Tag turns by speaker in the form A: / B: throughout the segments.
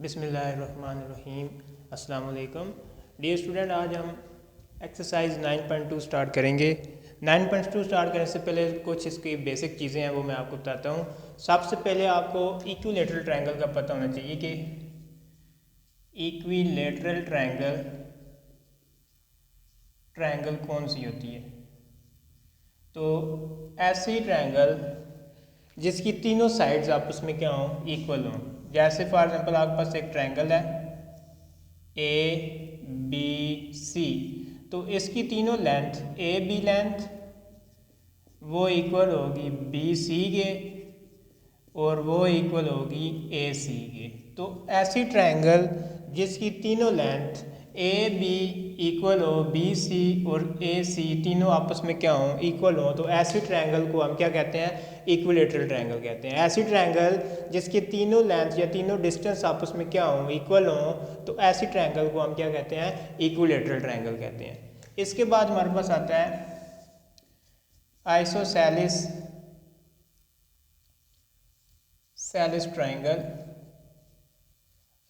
A: बिस्मिल्लाहिर्रहमानिर्रहीम। अस्सलाम वालेकुम डियर स्टूडेंट, आज हम एक्सरसाइज 9.2 स्टार्ट करेंगे। 9.2 स्टार्ट करने से पहले कुछ इसकी बेसिक चीज़ें हैं वो मैं आपको बताता हूँ। सबसे पहले आपको इक्विलेटरल ट्रायंगल का पता होना चाहिए कि इक्विलेटरल ट्रायंगल कौन सी होती है। तो ऐसी ट्रायंगल जिसकी तीनों साइड्स आपस में क्या हों, इक्वल हों। जैसे फॉर एग्जांपल आपके पास एक ट्रायंगल है ABC, तो इसकी तीनों लेंथ AB लेंथ वो इक्वल होगी BC के और वो इक्वल होगी AC के। तो ऐसी ट्रायंगल जिसकी तीनों लेंथ AB इक्वल हो, BC और AC तीनों आपस में क्या हो, इक्वल हो, तो ऐसी ट्रायंगल को हम क्या कहते हैं, इक्विलेटरल ट्रायंगल कहते हैं। ऐसी ट्रायंगल जिसके तीनों लेंथ या तीनों डिस्टेंस आपस में क्या हो, इक्वल हो, तो ऐसी ट्रायंगल को हम क्या कहते हैं, इक्विलेटरल ट्रायंगल कहते हैं। इसके बाद हमारे पास आता है आइसोसेलेस ट्रायंगल।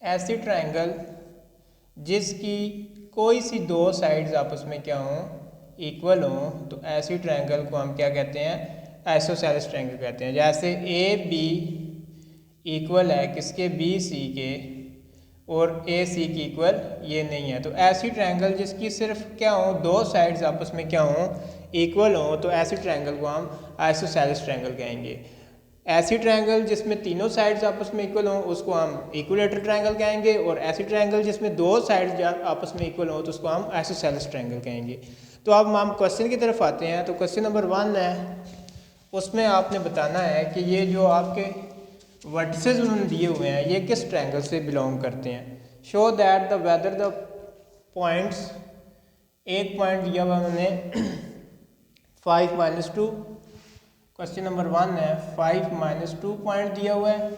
A: ऐसी ट्रायंगल जिसकी कोई सी दो साइड्स आपस में क्या हों, इक्वल हों, तो ऐसी ट्रायंगल को हम क्या कहते हैं, आइसोसेलेस ट्रायंगल कहते हैं। जैसे AB इक्वल है किसके, BC के, और AC की इक्वल ये नहीं है। तो ऐसी ट्रायंगल जिसकी सिर्फ क्या हो, दो साइड्स आपस में क्या हों, इक्वल हों, तो ऐसी ट्रायंगल को हम आइसोसेलेस ट्रायंगल कहेंगे। ऐसी ट्रायंगल जिसमें तीनों साइड्स आपस में इक्वल हों उसको हम इक्विलेटरल ट्रायंगल कहेंगे, और ऐसी ट्रायंगल जिसमें दो साइड्स आपस में इक्वल हों तो उसको हम आइसोसेलेस ट्रायंगल कहेंगे। तो अब हम क्वेश्चन की तरफ आते हैं। तो क्वेश्चन नंबर 1 है, उसमें आपने बताना है कि ये जो आपके वर्टिसेस उन्होंने दिए हुए हैं ये किस ट्रायंगल से बिलोंग करते हैं। Show that the whether the points, एक पॉइंट दिया हुआ उन्होंने 5 - 2। क्वेश्चन नंबर 1 है 5 - 2 पॉइंट दिया हुआ है।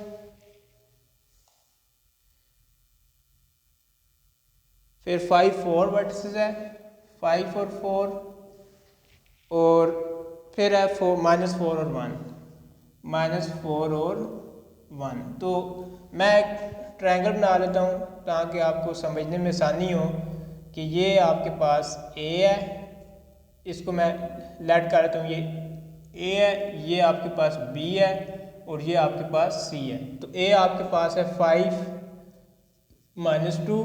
A: फिर 5 4 वर्टिसेस है, 5 और 4, और फिर है -4 और 1, -4 और 1। तो मैं एक ट्रायंगल बना लेता हूँ ताकि आपको समझने में आसानी हो कि ये आपके पास A है, इसको मैं लेट कर लेता हूँ, ये A है, ये आपके पास B है और ये आपके पास C है। तो A आपके पास है 5 - 2,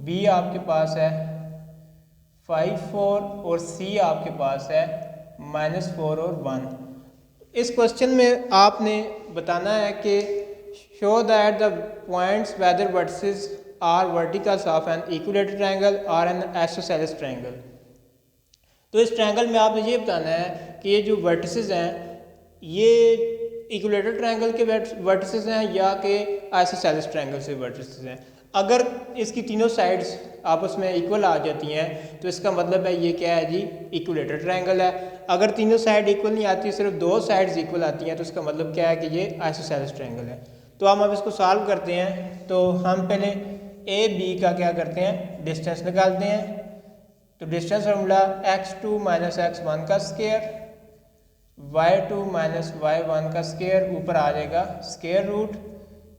A: B आपके पास है 5 4 और C आपके पास है -4 और 1। इस क्वेश्चन में आपने बताना है कि show that the points whether vertices are verticals of an equilateral triangle और एन आइसोसेलेस ट्रायंगल। तो इस ट्रायंगल में आपने ये बताना है कि ये जो वर्टिसेस हैं ये इक्विलेटरल ट्रायंगल के वर्टिसेस हैं या कि आइसोसेलेस ट्रायंगल से वर्टिसेस हैं। अगर इसकी तीनों साइड्स आपस में इक्वल आ जाती हैं तो इसका मतलब है ये क्या है जी, इक्विलेटरल ट्रायंगल है। अगर तीनों साइड इक्वल नहीं आती, सिर्फ दो साइड्स इक्वल आती हैं, तो इसका मतलब क्या है कि ये आइसोसेलेस ट्रायंगल है। तो हम अब इसको सॉल्व करते हैं। तो हम पहले AB का क्या करते हैं, डिस्टेंस निकालते हैं। तो डिस्टेंस फॉर्मूला x2 - x1 का स्क्वायर, y2 - y1 का स्क्वायर, ऊपर आ जाएगा स्क्वायर रूट।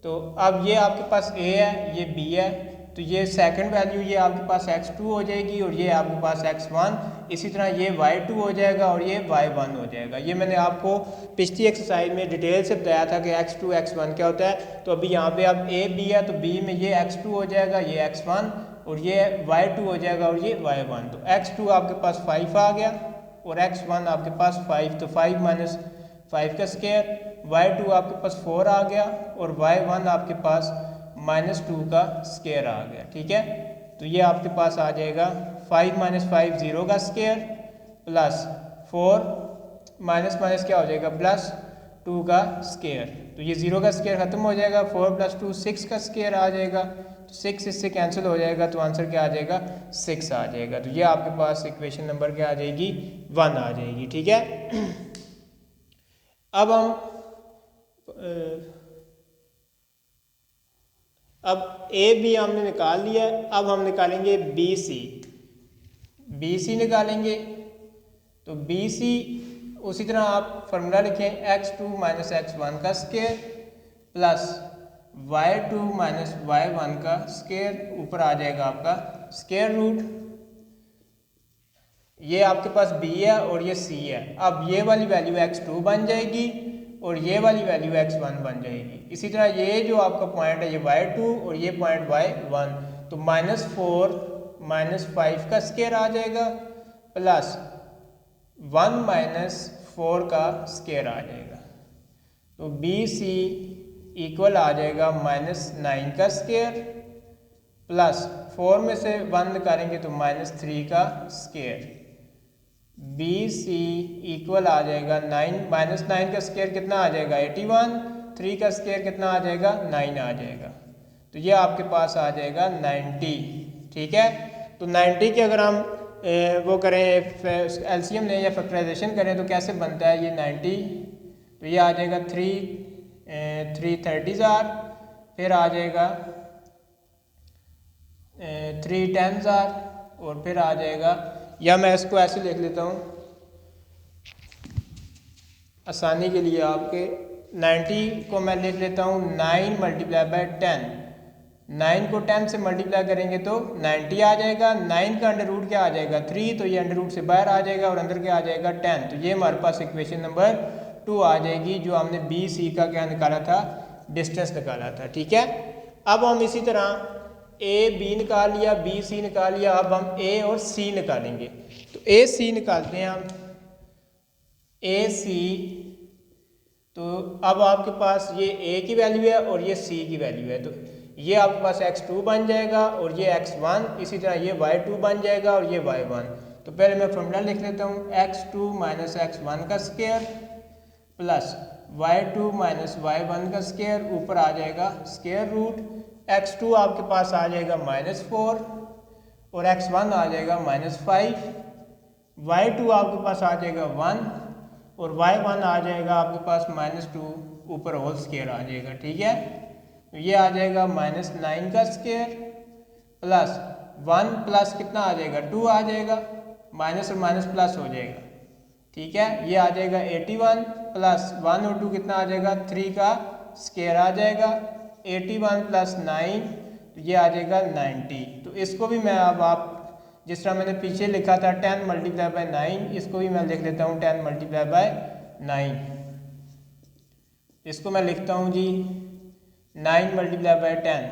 A: तो अब ये आपके पास A है, ये B है, तो ये सेकंड वैल्यू ये आपके पास x2 हो जाएगी और ये आपके पास x1, इसी तरह ये y2 हो जाएगा और ये y1 हो जाएगा। ये मैंने आपको पिछली एक्सरसाइज में डिटेल से बताया था कि x2 x1 क्या होता है। तो अभी यहाँ पे अब A B है, तो B में ये x2 हो जाएगा, ये x1, और ये y2 हो जाएगा और ये y1। तो x2 आपके पास 5 आ गया और x1 आपके पास 5, तो 5 - 5 का स्क्वायर, y2 आपके पास 4 आ गया और y1 आपके पास -2 का स्क्वायर आ गया। ठीक है, तो ये आपके पास आ जाएगा 5 - 5 0 का स्क्वायर प्लस 4 माइनस क्या हो जाएगा, +2 का स्क्वायर। तो ये 0 का स्क्वायर खत्म हो जाएगा, 4 + 2 6 का स्क्वायर आ जाएगा, तो 6 इससे कैंसिल हो जाएगा, तो आंसर क्या आ जाएगा, 6 आ जाएगा। तो ये आपके पास इक्वेशन नंबर क्या आ जाएगी, 1 आ जाएगी। ठीक है, अब हम AB हमने निकाल लिया, अब हम निकालेंगे BC निकालेंगे। तो BC उसी तरह आप फॉर्मूला लिखें, x2 - x1 का square plus y2 minus y1 का स्क्वायर, ऊपर आ जाएगा आपका स्क्वायर रूट। ये आपके पास b है और ये c है। अब ये वाली वैल्यू x2 बन जाएगी और ये वाली वैल्यू x1 बन जाएगी। इसी तरह ये जो आपका पॉइंट है ये y2 और ये पॉइंट y1, तो -4 -5 का स्क्वायर आ जाएगा प्लस 1 -4 का स्क्वायर आ जाएगा। तो बी सी इक्वल आ जाएगा -9 का स्क्वायर प्लस 4 में से 1 निकालेंगे तो -3 का स्क्वायर। बी सी इक्वल आ जाएगा 9 -9 का स्क्वायर कितना आ जाएगा 81, 3 का स्क्वायर कितना आ जाएगा 9 आ जाएगा। तो ये आपके पास आ जाएगा 90। ठीक है, तो 90 के अगर हम वो करें एलसीएम लें या फैक्टराइजेशन करें तो कैसे बनता है ये 90, तो ये आ जाएगा 3 30,000, फिर आ जाएगा 3 10,000 और फिर आ जाएगा, या मैं इसको ऐसे लिख लेता हूँ आसानी के लिए आपके, 90 को मैं लिख लेता हूँ 9 मल्टीप्लाई बाय 10। 9 को 10 से मल्टीप्लाई करेंगे तो 90 आ जाएगा। 9 का अंडर रूट क्या आ जाएगा 3, तो ये अंडर रूट से बाहर आ जाएगा और अंदर क्या आ जाएगा 10। तो ये हमारे पास इक्वेशन नंबर 2 आ जाएगी, जो हमने बी सी का क्या निकाला था, डिस्टेंस निकाला था। ठीक है, अब हम इसी तरह ए बी निकाल लिया, बी सी निकाल लिया, अब हम ए और सी निकालेंगे। तो ए सी निकालते हैं हम, ए सी, तो अब आपके पास ये ए की वैल्यू है और ये सी की वैल्यू है, तो ये आपके पास x2 बन जाएगा और ये x1, इसी तरह ये y2 बन जाएगा और ये y1। तो पहले मैं फॉर्मूला लिख लेता हूँ, x2 माइनस x1 का square plus y2 minus y1 का स्क्वायर, ऊपर आ जाएगा स्क्वायर रूट। x2 आपके पास आ जाएगा -4 और x1 आ जाएगा -5, y2 आपके पास आ जाएगा 1 और y1 आ जाएगा आपके पास -2, ऊपर होल स्क्वायर आ जाएगा। ठीक है, तो ये आ जाएगा -9 का स्क्वायर प्लस 1 प्लस कितना आ जाएगा 2 आ जाएगा, माइनस और माइनस प्लस हो जाएगा। ठीक है, ये आ जाएगा 81 प्लस 1 और 2 कितना आ जाएगा 3 का स्क्वायर आ जाएगा, 81 प्लस 9, तो ये आ जाएगा 90। तो इसको भी मैं अब आप जिस तरह मैंने पीछे लिखा था 10 मल्टीप्लाई बाय 9, इसको भी मैं लिख लेता हूँ 10 मल्टीप्लाई बाय 9। इसको मैं लिखता हूँ जी 9 मल्टीप्लाई बाय 10,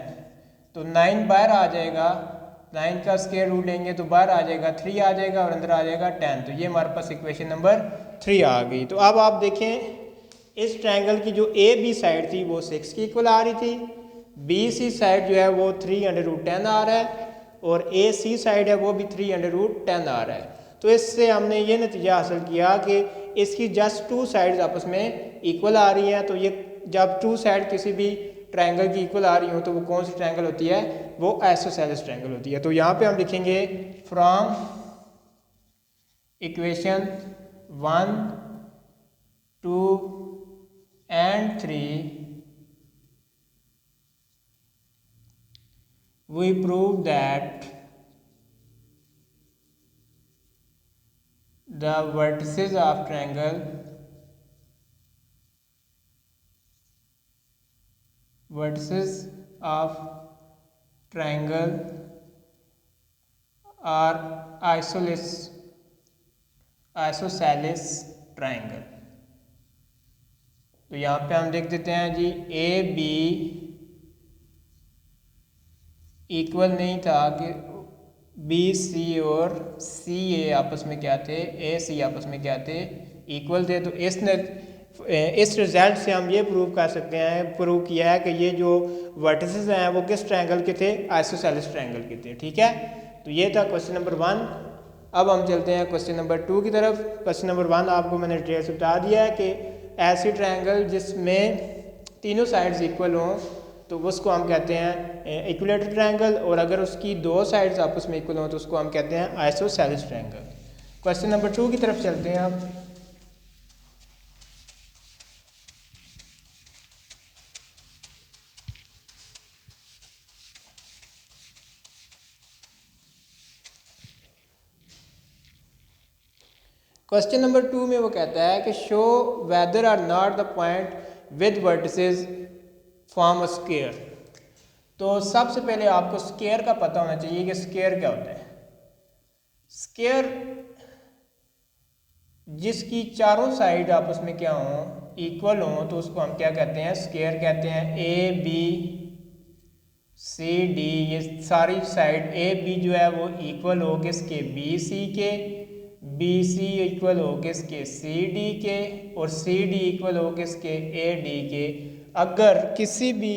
A: तो 9 बाहर आ जाएगा, 9 का स्क्वायर रूट लेंगे तो बाहर आ जाएगा 3 आ जाएगा और अंदर आ जाएगा 10। तो ये हमारे पास इक्वेशन नंबर 3 आ गई। तो अब आप देखें इस ट्रायंगल की जो ए बी साइड थी वो 6 की इक्वल आ रही थी, बी सी साइड जो है वो 3√10 आ रहा है और ए सी साइड है वो भी 3√10 आ रहा है। तो इससे हमने ये नतीजा हासिल किया कि इसकी जस्ट 2 साइड्स आपस में इक्वल आ रही हैं। तो ये जब 2 साइड किसी भी ट्रायंगल की इक्वल आ रही हो तो वो कौन सी ट्रायंगल होती है, वो आइसोसेलेस ट्रायंगल होती है। तो यहाँ पे हम लिखेंगे from equation 1, 2 and 3 we prove that the vertices of triangle are isosceles triangle। तो यहाँ पे हम देख देते हैं जी ए बी इक्वल नहीं था कि बी सी और सी ए आपस में क्या थे, ए सी आपस में क्या थे, इक्वल थे। तो इस रिजल्ट से हम ये प्रूव कर सकते हैं, प्रूव किया है कि ये जो वर्टिसेस हैं वो किस ट्रायंगल के थे, आइसोसेलेस ट्रायंगल के थे। ठीक है, तो ये था क्वेश्चन नंबर 1। अब हम चलते हैं क्वेश्चन नंबर 2 की तरफ। क्वेश्चन नंबर 1 आपको मैंने डिटेल से बता दिया है कि ऐसी ट्रायंगल जिसमें तीनों साइड्स इक्वल हों तो उसको हम कहते हैं इक्विलेटरल ट्रायंगल, और अगर उसकी 2 साइड्स आपस में इक्वल हों तो उसको हम कहते हैं आइसोसेलेस ट्रायंगल। क्वेश्चन नंबर 2 की तरफ चलते हैं अब। क्वेश्चन नंबर 2 में वो कहता है कि show whether are not the point with vertices form square. तो सबसे पहले आपको स्क्वायर का पता होना चाहिए कि स्क्वायर क्या होता है। स्क्वायर जिसकी चारों साइड आपस में क्या हों, इक्वल हों, तो उसको हम क्या कहते हैं, स्क्वायर कहते हैं। ए बी सी डी, ये सारी साइड ए बी जो है वो इक्वल हो किसके, बी सी के, बी सी इक्वल हो किसके, सी डी के, और सी डी इक्वल हो किसके, ए डी के। अगर किसी भी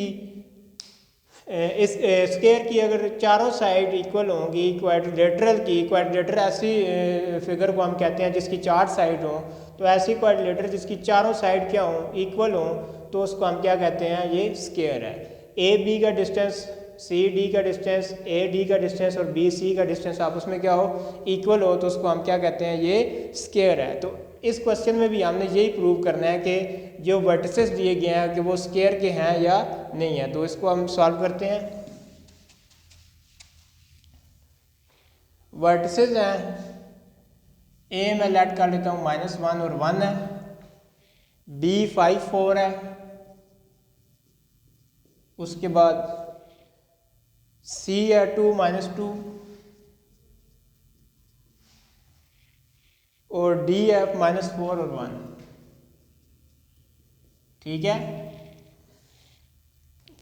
A: इस स्क्वायर की अगर चारों साइड इक्वल होंगी, क्वाड्रिलेटरल की, क्वाड्रिलेटर ऐसी फिगर को हम कहते हैं जिसकी चार साइड हों, तो ऐसी क्वाड्रिलेटर जिसकी चारों साइड क्या हों, इक्वल हों, तो उसको हम क्या कहते हैं, ये स्क्वायर है। ए बी का डिस्टेंस, सी डी का डिस्टेंस, ए डी का डिस्टेंस और बी सी का डिस्टेंस आपस में क्या हो, इक्वल हो, तो उसको हम क्या कहते हैं, ये स्क्वायर है। तो इस क्वेश्चन में भी हमने यही प्रूव करना है कि जो वर्टिसेस दिए गए हैं कि वो स्क्वायर के हैं या नहीं है। तो इसको हम सॉल्व करते हैं। वर्टिसेस हैं, ए मैं लेट कर लेता हूँ -1 और 1 है, बी 5 4 है, उसके बाद सी है 2 -2 और डी है -4 और 1। ठीक है,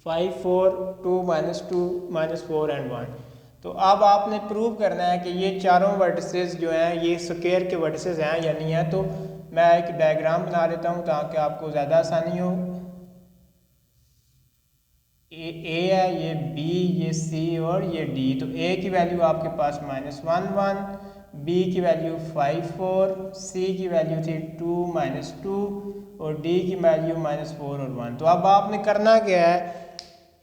A: 5 4 2 -2 -4 एंड 1। तो अब आपने प्रूव करना है कि ये चारों वर्टिसेस जो हैं ये स्क्वायर के वर्टिसेस हैं या नहीं है। तो मैं एक डायग्राम बना लेता हूँ ताकि आपको ज़्यादा आसानी हो। ए है, ये बी, ये सी और ये डी। तो ए की वैल्यू आपके पास -1 1, बी की वैल्यू 5 4, सी की वैल्यू थी 2 -2 और डी की वैल्यू -4 और 1। तो अब आपने करना क्या है,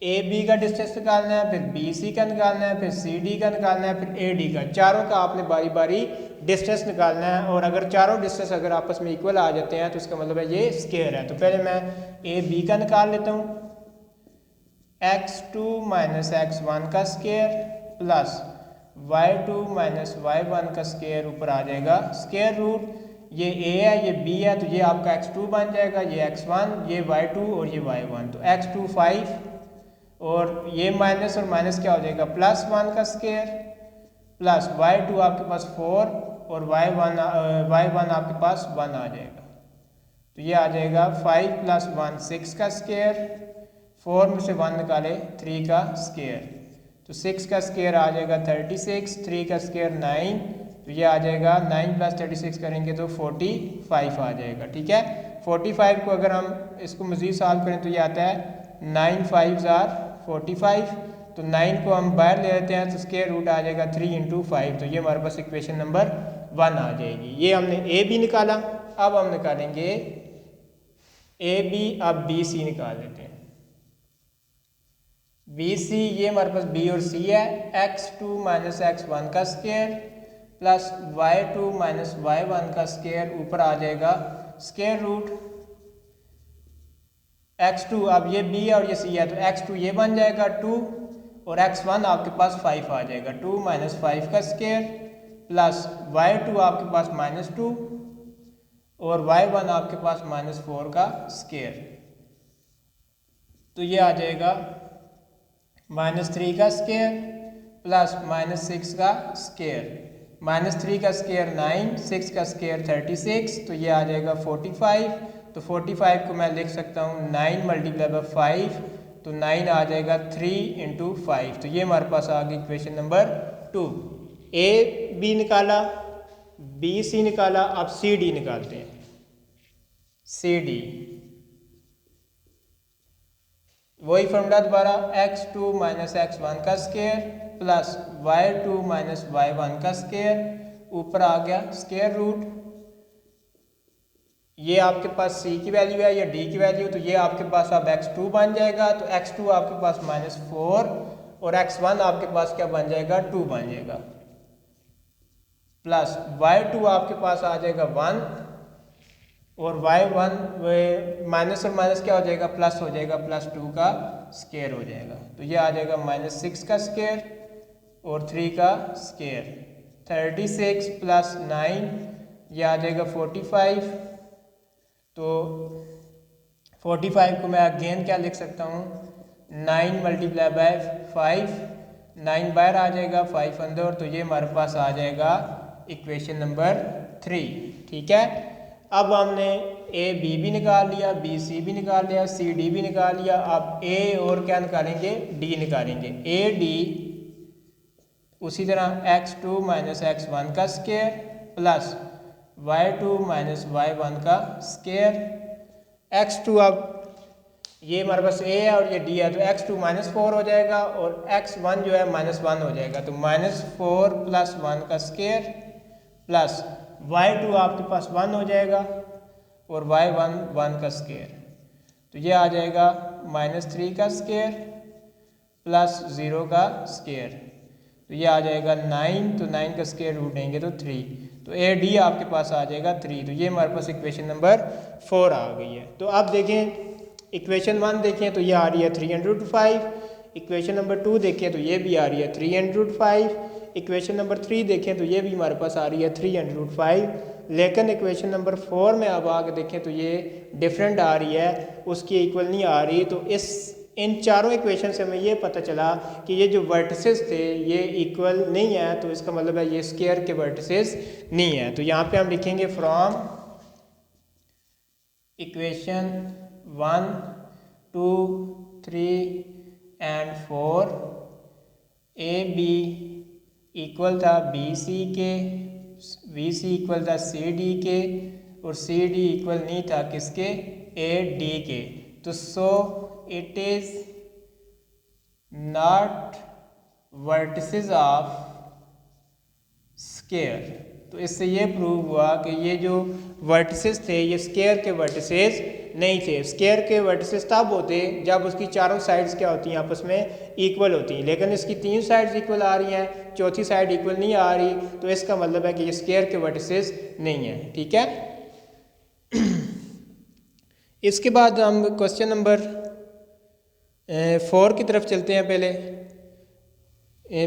A: ए बी का डिस्टेंस निकालना है, फिर बी सी का निकालना है, फिर सी डी का निकालना है, फिर ए डी का। चारों का आपने बारी बारी डिस्टेंस निकालना है, और अगर चारों डिस्टेंस अगर आपस में इक्वल आ जाते हैं तो इसका मतलब है ये स्क्वायर है। तो पहले मैं ए बी का निकाल लेता हूँ। x2 - x1 का स्क्वायर प्लस y2 - y1 का स्क्वायर ऊपर आ जाएगा स्क्वायर रूट, ये a है, ये b है, तो ये आपका x2 बन जाएगा, ये x1, ये y2 और ये y1। तो x2 5 और ये माइनस और माइनस क्या हो जाएगा, +1 का स्क्वायर प्लस y2 आपके पास 4 और y1 आपके पास 1 आ जाएगा। तो ये आ जाएगा 5 + 1 6 का स्क्वायर, 4 में से 1 निकाले 3 का स्क्वायर, तो 6 का स्क्वायर आ जाएगा 36, 3 का स्क्वायर 9, तो ये आ जाएगा 9 + 36 करेंगे तो 45 आ जाएगा। ठीक है, 45 को अगर हम इसको मज़ीद सॉल्व करें तो ये आता है 9 5 = 45। तो 9 को हम बाहर ले लेते हैं तो स्क्वायर रूट आ जाएगा 3 × 5। तो ये हमारे पास इक्वेशन नंबर 1 आ जाएगी। ये हमने ए बी निकाला। अब हम निकालेंगे ए बी, अब बी सी निकाल लेते हैं। बी सी, ये हमारे पास बी और सी है। x2 - x1 का स्क्वायर प्लस y2 - y1 का स्क्वायर ऊपर आ जाएगा स्क्वायर रूट x2, अब ये b है और ये c है, तो x2 ये बन जाएगा 2 और x1 आपके पास 5 आ जाएगा, 2 - 5 का स्क्वायर प्लस y2 आपके पास -2 और y1 आपके पास -4 का स्क्वायर। तो ये आ जाएगा -3 का स्क्वायर प्लस -6 का स्क्वायर, -3 का स्क्वायर 9, 6 का स्क्वायर 36, तो ये आ जाएगा 45। तो 45 को मैं लिख सकता हूँ 9 × 5, तो 9 आ जाएगा 3 × 5। तो ये हमारे पास आ गई इक्वेशन नंबर 2। ए बी निकाला, बी सी निकाला, अब सी डी निकालते हैं। सी डी वही फॉर्मूला दोबारा, x2 - x1 का स्क्वायर प्लस y2 - y1 का स्क्वायर ऊपर आ गया स्क्वायर रूट, ये आपके पास c की वैल्यू है, ये d की वैल्यू, तो ये आपके पास अब x2 बन जाएगा। तो x2 आपके पास -4 और x1 आपके पास क्या बन जाएगा, 2 बन जाएगा, प्लस y2 आपके पास आ जाएगा 1 और y1 माइनस और माइनस क्या हो जाएगा, प्लस हो जाएगा, +2 का स्क्वायर हो जाएगा। तो ये आ जाएगा -6 का स्क्वायर और 3 का स्क्वायर, 36 + 9 ये आ जाएगा 45। तो 45 को मैं अगेन क्या लिख सकता हूँ, 9 मल्टीप्लाई बाय 5, 9 बाहर आ जाएगा, 5 अंदर, तो ये हमारे पास आ जाएगा इक्वेशन नंबर 3। ठीक है, अब हमने ए बी भी निकाल लिया, बी सी भी निकाल लिया, सी डी भी निकाल लिया। अब ए और क्या निकालेंगे, डी निकालेंगे। ए डी उसी तरह x2 माइनस x1 का square plus y2 minus y1 का स्क्वायर। x2 अब ये हमारे पास a है और ये d है, तो x2 माइनस 4 हो जाएगा और x1 जो है माइनस 1 हो जाएगा, तो माइनस 4 प्लस 1 का स्क्वायर प्लस y2 आपके पास 1 हो जाएगा और y1 1 का स्क्वायर, तो ये आ जाएगा -3 का स्क्वायर प्लस 0 का स्क्वायर, तो ये आ जाएगा 9, तो 9 का स्क्वायर रूट लेंगे तो 3, तो ए डी आपके पास आ जाएगा 3। तो ये हमारे पास इक्वेशन नंबर 4 आ गई है। तो अब देखें इक्वेशन 1 देखें तो ये आ रही है 300/5, इक्वेशन नंबर 2 देखें तो ये भी आ रही है 300/5, इक्वेशन नंबर 3 देखें तो ये भी हमारे पास आ रही है 300/5, लेकिन इक्वेशन नंबर 4 में अब आगे देखें तो ये डिफरेंट आ रही है, उसकी इक्वल नहीं आ रही। तो इन चारों इक्वेशन से हमें ये पता चला कि ये जो वर्टिसेस थे ये इक्वल नहीं है, तो इसका मतलब है ये स्क्वायर के वर्टिसेस नहीं है। तो यहाँ पे हम लिखेंगे from equation 1, 2, 3 and 4 A B equal था बी सी के, बी सी इक्वल था सी डी के और सी डी इक्वल नहीं था किसके, ए डी के। तो so it is not vertices of square. तो इससे ये प्रूव हुआ कि ये जो वर्टिसेस थे ये स्क्वायर के वर्टिसेस नहीं थे। स्क्वायर के वर्टिसेस तब होते जब उसकी चारों साइड्स क्या होती हैं, आपस में इक्वल होती हैं, लेकिन इसकी 3 साइड्स इक्वल आ रही हैं, चौथी साइड इक्वल नहीं आ रही, तो इसका मतलब है कि ये स्क्वायर के वर्टिसेस नहीं है। ठीक है, इसके बाद हम क्वेश्चन नंबर 4 की तरफ चलते हैं पहले,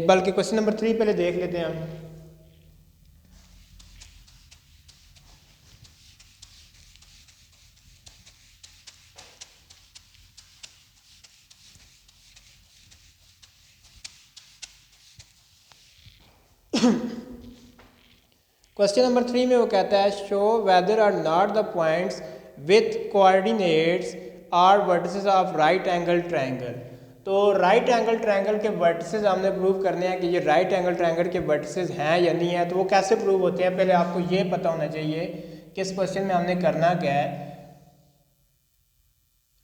A: बल्कि क्वेश्चन नंबर 3 पहले देख लेते हैं हम। क्वेश्चन नंबर 3 में वो कहता है show whether are not the points with coordinates are vertices of right angle triangle. तो राइट एंगल ट्रायंगल के वर्टिसेस हमने प्रूव करने हैं कि ये राइट एंगल ट्रायंगल के वर्टिसेस हैं या नहीं है। तो वो कैसे प्रूव होते हैं, पहले आपको ये पता होना चाहिए कि इस क्वेश्चन में हमने करना क्या है।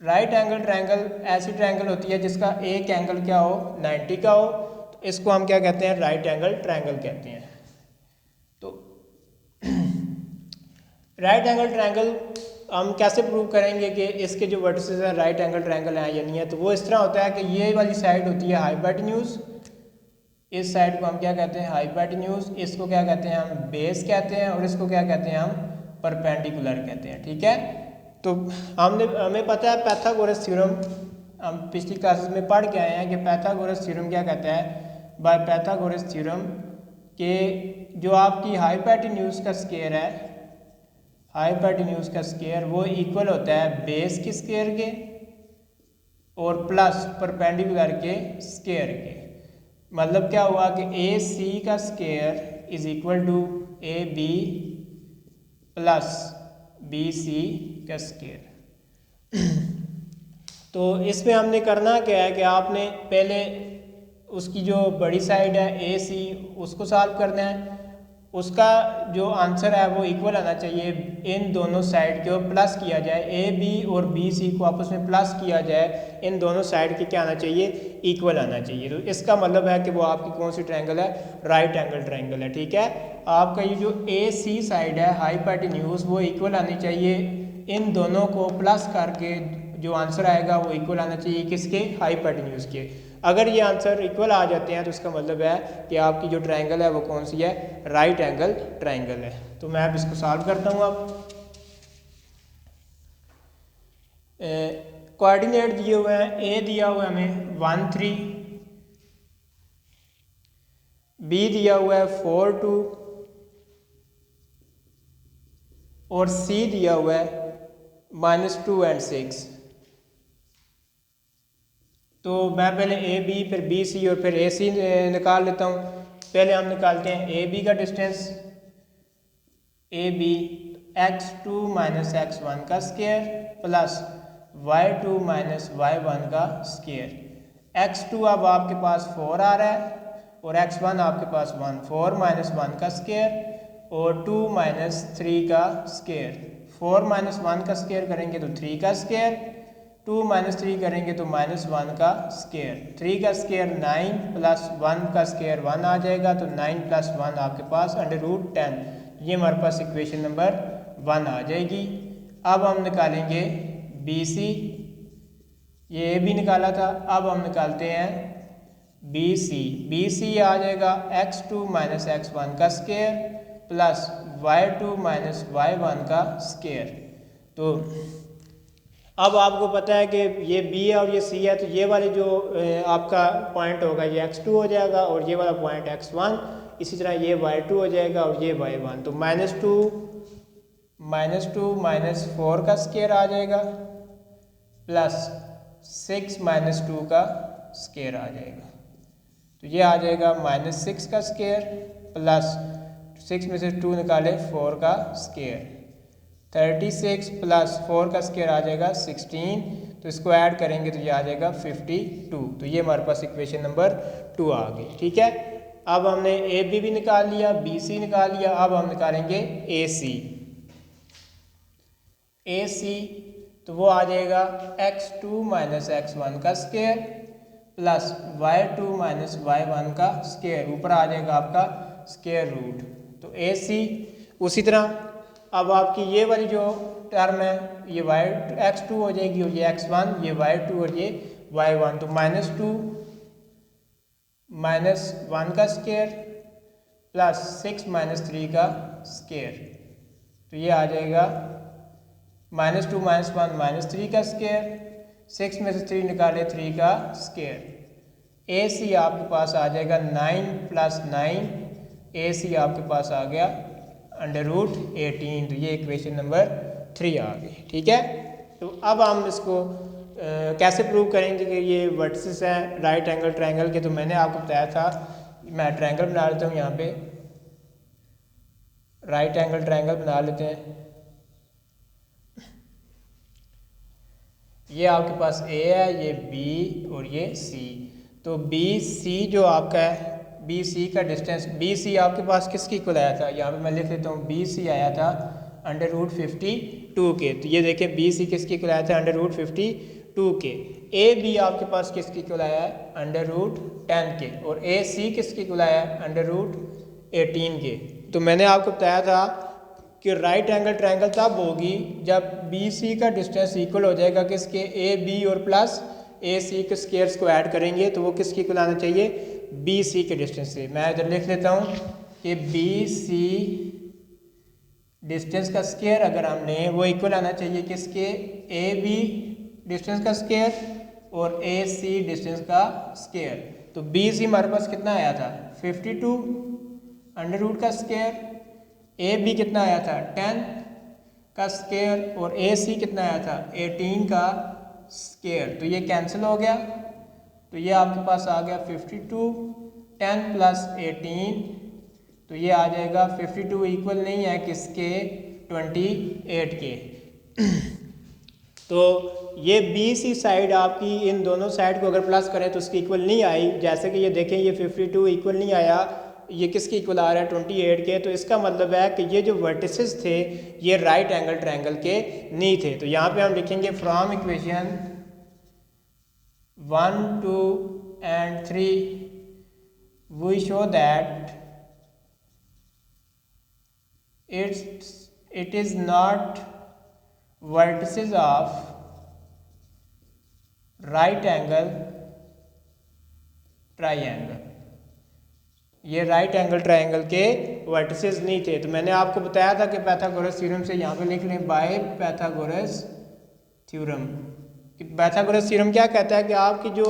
A: राइट एंगल ट्रायंगल ऐसी ट्रायंगल होती है जिसका एक एंगल क्या हो, 90 का हो, तो इसको हम क्या कहते हैं, राइट एंगल ट्रायंगल कहते हैं। तो राइट एंगल ट्रायंगल हम कैसे प्रूव करेंगे कि इसके जो वर्टिसेस हैं राइट एंगल ट्रायंगल हैं या नहीं है। तो वो इस तरह होता है कि ये वाली साइड होती है हाइपोटेन्यूज, इस साइड को हम क्या कहते हैं, हाइपोटेन्यूज, इसको क्या कहते हैं हम, बेस कहते हैं, और इसको क्या कहते हैं हम, परपेंडिकुलर कहते हैं। ठीक है, तो हमें पता है पाइथागोरस थ्योरम, हम पिछली क्लासेस में पढ़ के आए हैं कि पाइथागोरस थ्योरम क्या कहता है, बाय पाइथागोरस थ्योरम कि जो आपकी हाइपोटेन्यूज का स्क्वायर है, हाइपोटेन्यूज का स्क्वायर वो इक्वल होता है बेस के स्क्वायर के और प्लस परपेंडिकुलर के स्क्वायर के। मतलब क्या हुआ कि ए सी का square is equal to A B plus B C का स्क्वायर। तो इसमें हमने करना क्या है कि आपने पहले उसकी जो बड़ी साइड है ए सी उसको सॉल्व करना है, उसका जो आंसर है वो इक्वल आना चाहिए, इन दोनों साइड के प्लस किया जाए, ए बी और बी सी को आपस में प्लस किया जाए, इन दोनों साइड के क्या आना चाहिए, इक्वल आना चाहिए। तो इसका मतलब है कि वो आपकी कौन सी ट्रायंगल है, राइट एंगल ट्रायंगल है। ठीक है, आपका ये जो ए सी साइड है हाइपोटेन्यूज वो इक्वल आनी चाहिए, इन दोनों को प्लस करके जो आंसर आएगा वो इक्वल आना चाहिए किसके, हाइपोटेन्यूज के। अगर ये आंसर इक्वल आ जाते हैं तो इसका मतलब है कि आपकी जो ट्रायंगल है वो कौन सी है, राइट एंगल ट्रायंगल है। तो मैं अब इसको सॉल्व करता हूँ। अब कोऑर्डिनेट दिए हुए हैं, ए दिया हुआ है हमें 1 3, बी दिया हुआ है 4 2 और सी दिया हुआ है -2 और 6। तो मैं पहले ए बी फिर बी सी और फिर ए सी निकाल लेता हूँ। पहले हम निकालते हैं ए बी का distance, A B x2 minus x1 का square plus y2 minus y1 का स्क्वायर। x2 अब आपके पास 4 आ रहा है और x1 आपके पास 1, 4 माइनस 1 का स्क्वायर और 2 माइनस 3 का स्क्वायर। 4 माइनस 1 का स्क्वायर करेंगे तो 3 का स्क्वायर, 2 माइनस 3 करेंगे तो माइनस 1 का स्क्वायर। 3 का स्क्वायर 9 प्लस 1 का स्क्वायर 1 आ जाएगा, तो 9 प्लस 1 आपके पास √10। ये हमारे पास इक्वेशन नंबर 1 आ जाएगी। अब हम निकालेंगे बी सी, ये ए बी निकाला था, अब हम निकालते हैं बी सी। बी सी आ जाएगा x2 माइनस x1 का square plus y2 minus y1 का स्क्वायर। तो अब आपको पता है कि ये b है और ये c है, तो ये वाले जो आपका पॉइंट होगा ये x2 हो जाएगा और ये वाला पॉइंट x1, इसी तरह ये y2 हो जाएगा और ये y1। तो -2 माइनस 4 का स्क्वायर आ जाएगा प्लस 6 माइनस 2 का स्क्वायर आ जाएगा। तो ये आ जाएगा -6 का स्क्वायर प्लस 6 में से 2 निकाले 4 का स्क्वायर। 36 प्लस 4 का स्क्वायर आ जाएगा 16, तो इसको ऐड करेंगे तो ये आ जाएगा 52। तो ये हमारे पास इक्वेशन नंबर 2 आ गई। ठीक है, अब हमने ए बी भी निकाल लिया, बी सी निकाल लिया, अब हम निकालेंगे ए सी। ए सी तो वो आ जाएगा x2 माइनस x1 का square plus y2 minus y1 का स्क्वायर, ऊपर आ जाएगा आपका स्क्वायर रूट। तो ए सी उसी तरह अब आपकी ये वाली जो टर्म है ये x2 हो जाएगी और ये x1, ये y2 और ये y1। तो -2 माइनस 1 का स्क्वायर प्लस 6 माइनस 3 का स्क्वायर, तो ये आ जाएगा -2 माइनस 1 माइनस 3 का स्क्वायर, 6 में से 3 निकाले 3 का स्क्वायर। ए सी आपके पास आ जाएगा 9 प्लस 9, ए सी आपके पास आ गया √18। तो ये इक्वेशन नंबर 3 आ गई। ठीक है, तो अब हम इसको कैसे प्रूव करेंगे कि ये वर्टिसेस हैं राइट एंगल ट्रायंगल के। तो मैंने आपको बताया था, मैं ट्रायंगल बना लेता हूँ, यहाँ पे राइट एंगल ट्रायंगल बना लेते हैं। ये आपके पास ए है, ये बी और ये सी। तो बी सी जो आपका है, बी सी का डिस्टेंस, बी सी आपके पास किसके इक्वल आया था, यहाँ पे मैं लिख लेता हूँ, बी सी आया था √52 के। तो ये देखिए बी सी किसके इक्वल आया था, √52 के। ए बी आपके पास किसके इक्वल आया है, √10 के। और ए सी किसके इक्वल आया है, √18 के। तो मैंने आपको बताया था कि राइट एंगल ट्रायंगल तब होगी जब बी सी का डिस्टेंस इक्वल हो जाएगा किसके, ए बी और प्लस ए सी के स्क्वायर्स को ऐड करेंगे तो वो किसके इक्वल आना चाहिए, बी सी के डिस्टेंस से। मैं इधर लिख लेता हूँ कि बी सी डिस्टेंस का स्क्वायर अगर हम लें वो इक्वल आना चाहिए किसके, ए बी डिस्टेंस का स्क्वायर और ए सी डिस्टेंस का स्क्वायर। तो बी सी हमारे पास कितना आया था, 52 √ का स्क्वायर, ए बी कितना आया था 10 का स्क्वायर और ए सी कितना आया था 18 का स्क्वायर। तो ये कैंसिल हो गया, तो ये आपके पास आ गया 52, 10 प्लस 18, तो ये आ जाएगा 52 इक्वल नहीं है किसके, 28 के। तो ये बी सी साइड आपकी इन दोनों साइड को अगर प्लस करें तो उसकी इक्वल नहीं आई। जैसे कि ये देखें ये 52 इक्वल नहीं आया, ये किसके इक्वल आ रहा है 28 के। तो इसका मतलब है कि ये जो वर्टिसेस थे ये राइट एंगल ट्रायंगल के नहीं थे। तो यहाँ पे हम लिखेंगे from equation 1, 2 and 3 we show that it is not vertices of right angle triangle, ये राइट एंगल ट्रायंगल के वर्टिसेस नहीं थे। तो मैंने आपको बताया था कि पाइथागोरस थ्योरम से, यहाँ पे लिख लें by Pythagoras theorem. Pythagoras theorem क्या कहता है कि आपकी जो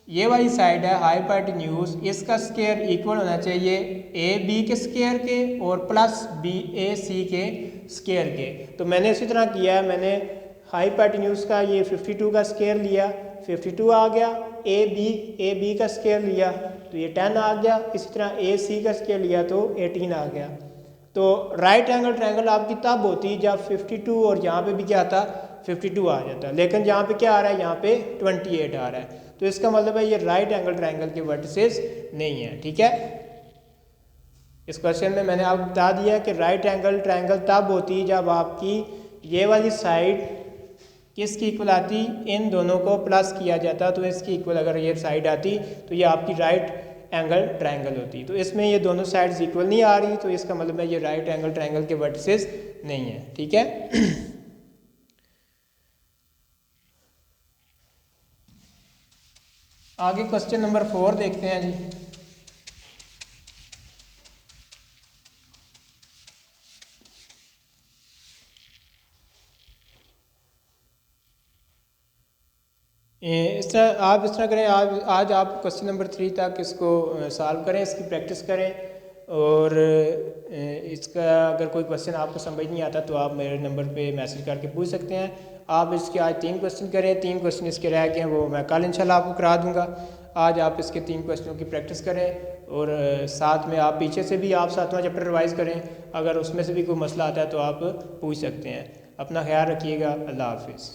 A: ये वाली साइड है हाइपोटेन्यूज, इसका स्क्वायर इक्वल होना चाहिए ए बी के स्क्वायर के और प्लस बी ए सी के स्क्वायर के। तो मैंने इसी तरह किया है, मैंने हाइपोटेन्यूज का ये 52 का स्क्वायर लिया, 52 आ गया। ए बी का स्क्वायर लिया तो ये 10 आ गया। इसी तरह ए सी का स्क्वायर लिया तो 18 आ गया। तो राइट एंगल ट्रायंगल आपकी तब होती जब 52 और यहाँ पे भी क्या आता 52 आ जाता, लेकिन यहाँ पे क्या आ रहा है, यहाँ पे 28 आ रहा है। तो इसका मतलब है ये राइट एंगल ट्रायंगल के वर्टिसेस नहीं है। ठीक है, इस क्वेश्चन में मैंने आपको बता दिया कि राइट एंगल ट्रायंगल तब होती जब आपकी ये वाली साइड किसकी इक्वल आती, इन दोनों को प्लस किया जाता तो इसकी इक्वल अगर ये साइड आती तो ये आपकी राइट एंगल ट्रायंगल होती। तो इसमें ये दोनों साइड्स इक्वल नहीं आ रही, तो इसका मतलब है ये राइट एंगल ट्रायंगल के वर्टिसेस नहीं है। ठीक है, आगे क्वेश्चन नंबर 4 देखते हैं जी। इस तरह आप इस तरह करें, आज आप क्वेश्चन नंबर 3 तक इसको सॉल्व करें, इसकी प्रैक्टिस करें। और इसका अगर कोई क्वेश्चन आपको समझ नहीं आता तो आप मेरे नंबर पे मैसेज करके पूछ सकते हैं। आप इसके आज 3 क्वेश्चन करें, 3 क्वेश्चन इसके रह गए हैं वो मैं कल इंशाल्लाह आपको करा दूंगा। आज आप इसके 3 क्वेश्चनों की प्रैक्टिस करें और साथ में आप पीछे से भी आप 7वां चैप्टर रिवाइज़ करें। अगर उसमें से भी कोई मसला आता है तो आप पूछ सकते हैं। अपना ख्याल रखिएगा। अल्लाह हाफिज़।